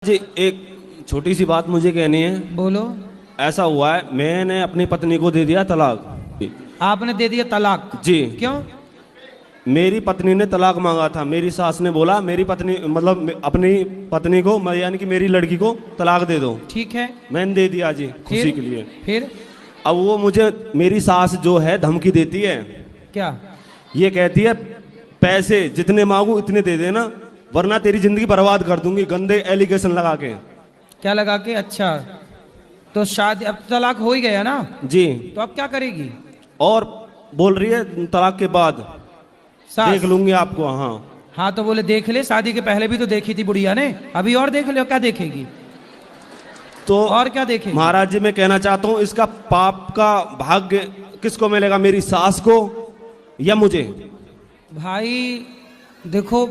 जी एक छोटी सी बात मुझे कहनी है। बोलो। ऐसा हुआ है, मैंने अपनी पत्नी को दे दिया तलाक। आपने दे दिया तलाक? जी। क्यों? मेरी पत्नी ने तलाक मांगा था। मेरी सास ने बोला मेरी पत्नी मतलब अपनी पत्नी को यानी कि मेरी लड़की को तलाक दे दो। ठीक है। मैंने दे दिया जी, खुशी के लिए। फिर अब वो मुझे मेरी सास जो है धमकी देती है। क्या? ये कहती है पैसे जितने मांगू इतने दे देना, वरना तेरी जिंदगी बर्बाद कर दूंगी, गंदे एलिगेशन लगा के। क्या लगा के? अच्छा, तो शादी अब तलाक हो ही गया ना जी। तो अब क्या करेगी? और बोल रही है तलाक के बाद देख लूंगी आपको। हाँ हाँ, तो बोले देख ले, शादी के पहले भी तो देखी थी बुढ़िया ने, अभी और देख ले। क्या देखेगी? तो और क्या देखेगी? महाराज जी मैं कहना चाहता हूँ, इसका पाप का भाग्य किसको मिलेगा, मेरी सास को या मुझे? भाई देखो,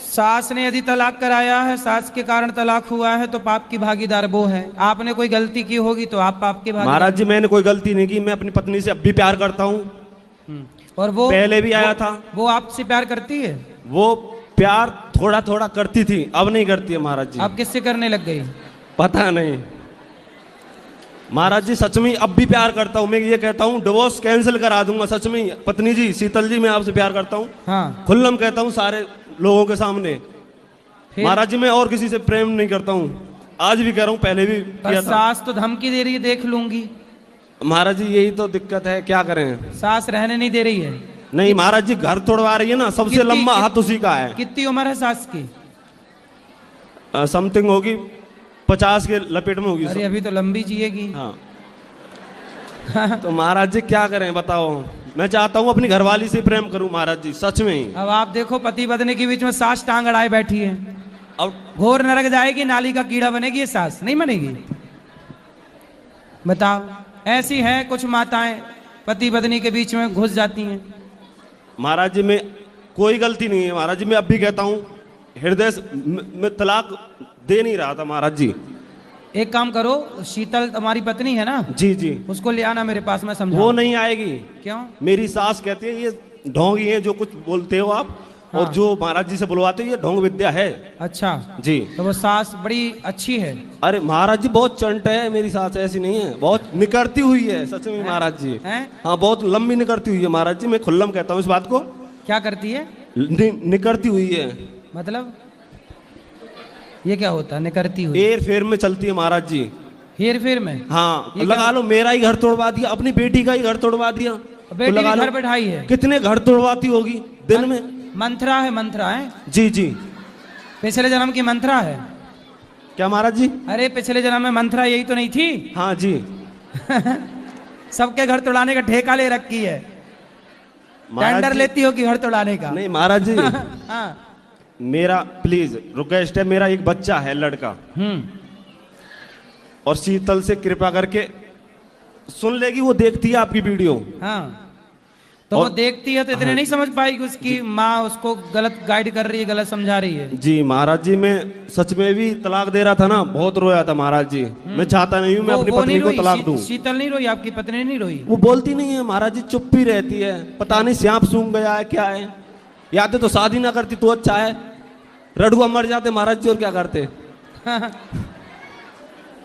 सास ने यदि तलाक कराया है, सास के कारण तलाक हुआ है, तो पाप की भागीदार वो है। आपने कोई गलती की होगी तो आप पाप के भागीदार। महाराज जी मैंने कोई गलती नहीं की, मैं अपनी पत्नी से अब भी प्यार करता हूँ। और वो पहले भी आया था। वो आपसे प्यार करती है? वो प्यार थोड़ा थोड़ा करती थी, अब नहीं करती है महाराज जी। अब किससे करने लग गई? पता नहीं महाराज जी, सच में अब भी प्यार करता हूँ। मैं ये कहता हूँ डिवोर्स कैंसिल करा दूंगा, सच में। पत्नी जी, शीतल जी, मैं आपसे प्यार करता हूँ। हाँ। खुल्लम कहता हूँ सारे लोगों के सामने। महाराज जी मैं और किसी से प्रेम नहीं करता हूँ, आज भी कह रहा हूँ, पहले भी किया था। सास तो धमकी दे रही है, देख लूंगी। महाराज जी यही तो दिक्कत है, क्या करें? सास रहने नहीं दे रही है? नहीं महाराज जी, घर तोड़वा रही है ना, सबसे लंबा हाथ उसी का है। कितनी उम्र है सास की? समथिंग होगी 50 के लपेट में होगी। अरे अभी तो लंबी जिएगी। हाँ। तो महाराज जी क्या करें बताओ? मैं चाहता हूँ अपनी घरवाली से प्रेम करूं महाराज जी, सच में ही। अब आप देखो, पति पत्नी के बीच में सास टांग अड़ाए बैठी है। अब घोर नरक जाएगी, नाली का कीड़ा बनेगी ये सास, नहीं बनेगी? बताओ। ऐसी हैं कुछ माताएं, पति पत्नी के बीच में घुस जाती हैं। महाराज जी में कोई गलती नहीं है महाराज जी, मैं अब भी कहता हूँ, हृदय में तलाक दे नहीं रहा था महाराज जी। एक काम करो, शीतल तुम्हारी पत्नी है ना? जी जी। उसको ले आना मेरे पास, मैं समझाऊं। वो नहीं आएगी। क्यों? मेरी सास कहती है ये ढोंगी है जो कुछ बोलते हो आप। हाँ। और जो महाराज जी से बुलवाते हो ये ढोंग विद्या है। अच्छा जी। तो वो सास बड़ी अच्छी है? अरे महाराज जी बहुत चंट है मेरी सास, ऐसी नहीं है, बहुत निकरती हुई है सच में महाराज जी। हाँ बहुत लंबी निकरती हुई है महाराज जी, मैं खुल्लम कहता हूँ इस बात को। क्या करती है? निकरती हुई है। मतलब ये क्या होता है निकरती हुई? हेर फेर में चलती है महाराज जी। हेर फेर में? हाँ लगा लो, मेरा ही घर तोड़वा दिया, अपनी बेटी का ही घर तोड़वा दिया। बेटी तो लगा घर बैठाई है? कितने घर तोड़वाती होगी दिन में? मंत्रा है, मंत्रा है। जी जी। पिछले जन्म की मंत्रा है क्या महाराज जी? अरे पिछले जन्म में मंत्रा यही तो नहीं थी? हाँ जी। सबके घर तोड़ाने का ठेका ले रखी है, टेंडर लेती हो कि घर तोड़ाने का? नहीं महाराज जी। हाँ। मेरा प्लीज रिक्वेस्ट है, मेरा एक बच्चा है लड़का, और शीतल से कृपा करके सुन लेगी, वो देखती है आपकी वीडियो। हाँ तो वो देखती है तो इतने नहीं समझ पाएगी उसकी माँ उसको गलत गाइड कर रही है, गलत समझा रही है। जी महाराज जी, मैं सच में भी तलाक दे रहा था ना, बहुत रोया था महाराज जी। मैं चाहता नहीं हूँ मैं अपनी पत्नी को तलाक दूं। शीतल नहीं रोई? आपकी पत्नी नहीं रोई? वो बोलती नहीं है महाराज जी, चुप ही रहती है, पता नहीं सांप सूंघ गया है क्या है। याद है तो शादी ना करती तो अच्छा है, रडुआ मर जाते महाराज जी, और क्या करते।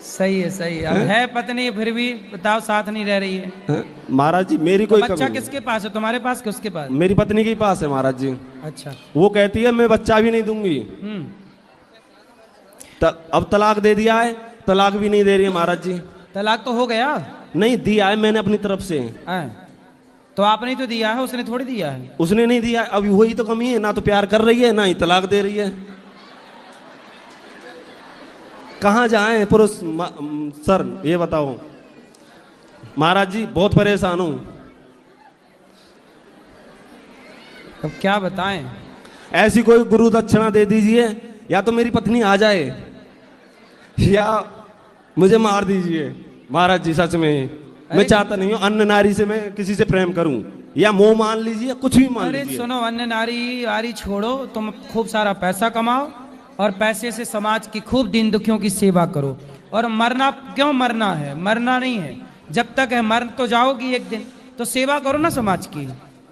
सही है, सही है। अब है पत्नी फिर भी बताओ साथ नहीं रह रही है। महाराज जी मेरी कोई बच्चा किसके पास है, तुम्हारे पास कि उसके पास? मेरी पत्नी के पास है महाराज जी। अच्छा। वो कहती है मैं बच्चा भी नहीं दूंगी। अब तलाक दे दिया है, तलाक भी नहीं दे रही है महाराज जी। तलाक तो हो गया? नहीं दिया है मैंने अपनी तरफ से। तो आपने तो दिया है, उसने थोड़ी दिया है। उसने नहीं दिया, अभी वही तो कमी है, ना तो प्यार कर रही है ना ही तलाक दे रही है। कहाँ जाएं पुरुष सर, ये बताओ महाराज जी, बहुत परेशान हूं। अब क्या बताएं? ऐसी कोई गुरु दक्षिणा दे दीजिए, या तो मेरी पत्नी आ जाए या मुझे मार दीजिए महाराज जी। सच में मैं चाहता नहीं हूँ अन्य नारी से मैं किसी से प्रेम करूं, या मोह मान लीजिए, कुछ भी मान लीजिए। अरे सुनो, अन्य नारी आरी छोड़ो, तुम खूब सारा पैसा कमाओ और पैसे से समाज की खूब दीन दुखियों की सेवा करो। और मरना क्यों मरना है? मरना नहीं है, जब तक है मर तो जाओगी एक दिन, तो सेवा करो ना समाज की।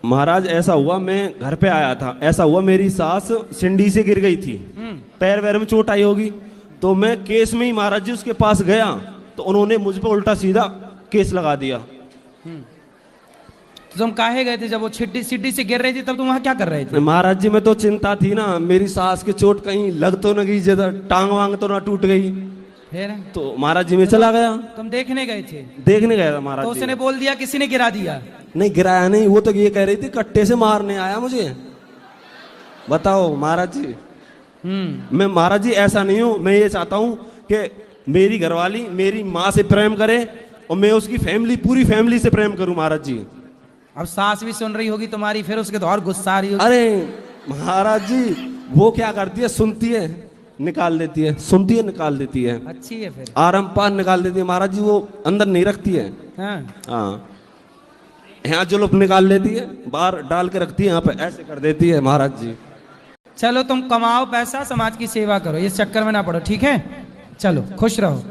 महाराज ऐसा हुआ, मैं घर पे आया था, ऐसा हुआ मेरी सास सीढ़ी से गिर गई थी, पैर वैर में चोट आई होगी, तो मैं केस में ही महाराज जी उसके पास गया, तो उन्होंने मुझ पे उल्टा सीधा केस लगा दिया। तो तुम काहे गए थे जब वो सीढ़ी से गिर रही थी, तब तुम वहां क्या कर रहे थे? महाराज जी में तो चिंता थी ना, मेरी सास की चोट कहीं लग तो न गई, ज्यादा टांग वांग तो ना टूट गई, फिर तो महाराज जी में चला गया, तुम देखने गए थे? देखने गया था महाराज तो जी। उसने बोल दिया किसी ने गिरा दिया? नहीं गिराया नहीं, वो तो ये कह रही थी कट्टे से मारने आया मुझे। बताओ महाराज जी, मैं महाराज जी ऐसा नहीं हूं, मैं ये चाहता हूं कि मेरी घरवाली मेरी माँ से प्रेम करे और मैं उसकी फैमिली, पूरी फैमिली से प्रेम करूं महाराज जी। अब सास भी सुन रही होगी तुम्हारी, फिर उसके तो और गुस्सा आ रही होगी। अरे महाराज जी वो क्या करती है, सुनती है निकाल देती है, सुनती है निकाल देती है, अच्छी है फिर। आराम पार निकाल देती है महाराज जी, वो अंदर नहीं रखती है। हाँ। हाँ, यहाँ जुल्फ निकाल लेती है, बाहर डाल के रखती है, यहाँ पे ऐसे कर देती है महाराज जी। चलो तुम कमाओ पैसा, समाज की सेवा करो, इस चक्कर में ना पड़ो, ठीक है? चलो खुश रहो।